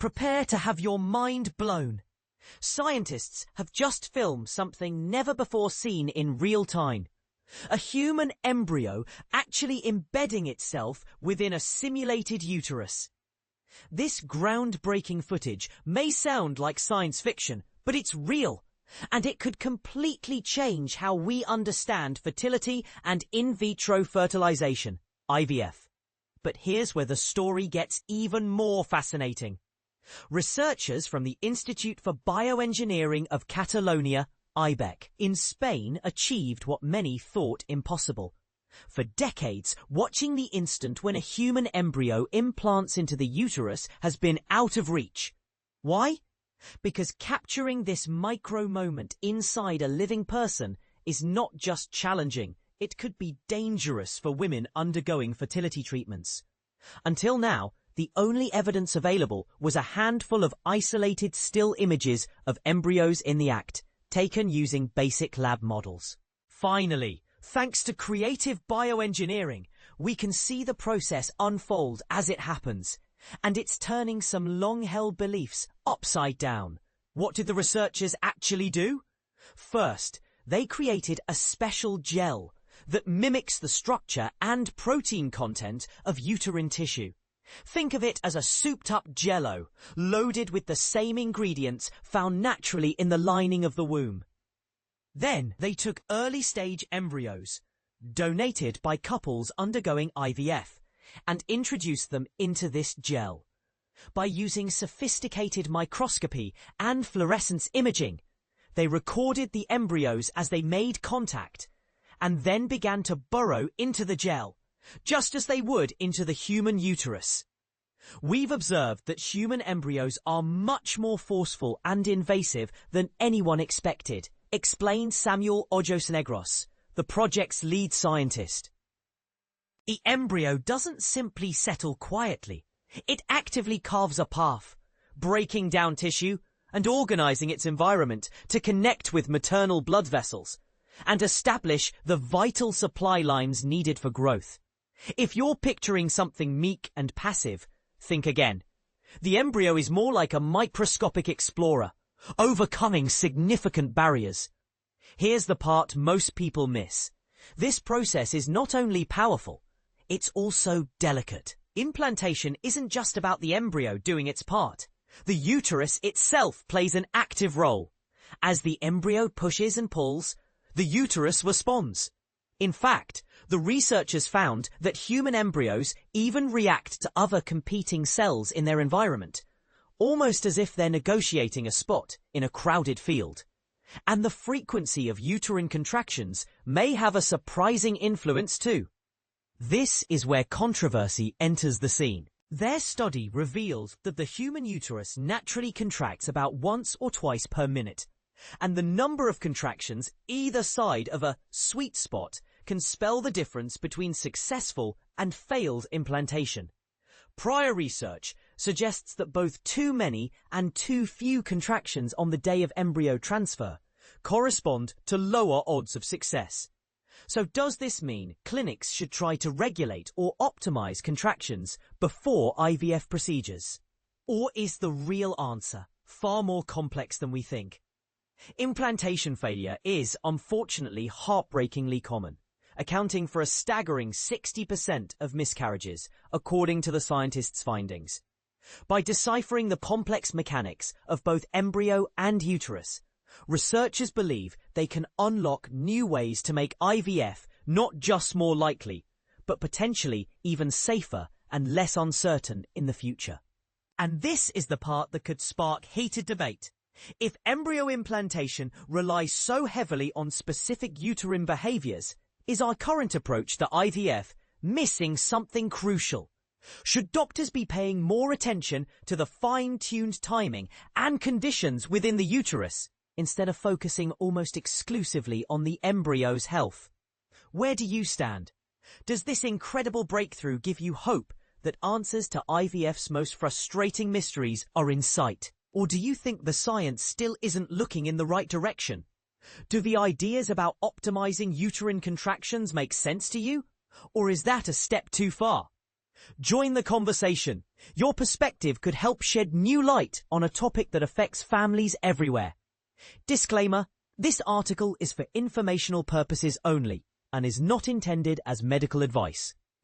Prepare to have your mind blown. Scientists have just filmed something never before seen in real time. A human embryo actually embedding itself within a simulated uterus. This groundbreaking footage may sound like science fiction, but it's real, and it could completely change how we understand fertility and in vitro fertilization, IVF. But here's where the story gets even more fascinating. Researchers from the Institute for Bioengineering of Catalonia, IBEC, in Spain achieved what many thought impossible. For decades, watching the instant when a human embryo implants into the uterus has been out of reach. Why? Because capturing this micro moment inside a living person is not just challenging, it could be dangerous for women undergoing fertility treatments. Until now, the only evidence available was a handful of isolated still images of embryos in the act, taken using basic lab models. Finally, thanks to creative bioengineering, we can see the process unfold as it happens, and it's turning some long-held beliefs upside down. What did the researchers actually do? First, they created a special gel that mimics the structure and protein content of uterine tissue. Think of it as a souped-up jello, loaded with the same ingredients found naturally in the lining of the womb. Then they took early-stage embryos, donated by couples undergoing IVF, and introduced them into this gel. By using sophisticated microscopy and fluorescence imaging, they recorded the embryos as they made contact, and then began to burrow into the gel, just as they would into the human uterus. We've observed that human embryos are much more forceful and invasive than anyone expected, explained Samuel Ojos-Negros, the project's lead scientist. The embryo doesn't simply settle quietly. It actively carves a path, breaking down tissue and organizing its environment to connect with maternal blood vessels and establish the vital supply lines needed for growth. If you're picturing something meek and passive, think again. The embryo is more like a microscopic explorer, overcoming significant barriers. Here's the part most people miss. This process is not only powerful, it's also delicate. Implantation isn't just about the embryo doing its part. The uterus itself plays an active role. As the embryo pushes and pulls, the uterus responds. In fact, the researchers found that human embryos even react to other competing cells in their environment, almost as if they're negotiating a spot in a crowded field. And the frequency of uterine contractions may have a surprising influence too. This is where controversy enters the scene. Their study revealed that the human uterus naturally contracts about once or twice per minute, and the number of contractions either side of a sweet spot can spell the difference between successful and failed implantation. Prior research suggests that both too many and too few contractions on the day of embryo transfer correspond to lower odds of success. So does this mean clinics should try to regulate or optimize contractions before IVF procedures? Or is the real answer far more complex than we think? Implantation failure is, unfortunately, heartbreakingly common, accounting for a staggering 60% of miscarriages, according to the scientists' findings. By deciphering the complex mechanics of both embryo and uterus, researchers believe they can unlock new ways to make IVF not just more likely, but potentially even safer and less uncertain in the future. And this is the part that could spark heated debate. If embryo implantation relies so heavily on specific uterine behaviors, is our current approach to IVF missing something crucial? Should doctors be paying more attention to the fine-tuned timing and conditions within the uterus, instead of focusing almost exclusively on the embryo's health? Where do you stand? Does this incredible breakthrough give you hope that answers to IVF's most frustrating mysteries are in sight? Or do you think the science still isn't looking in the right direction? Do the ideas about optimizing uterine contractions make sense to you? Or is that a step too far? Join the conversation. Your perspective could help shed new light on a topic that affects families everywhere. Disclaimer: this article is for informational purposes only and is not intended as medical advice.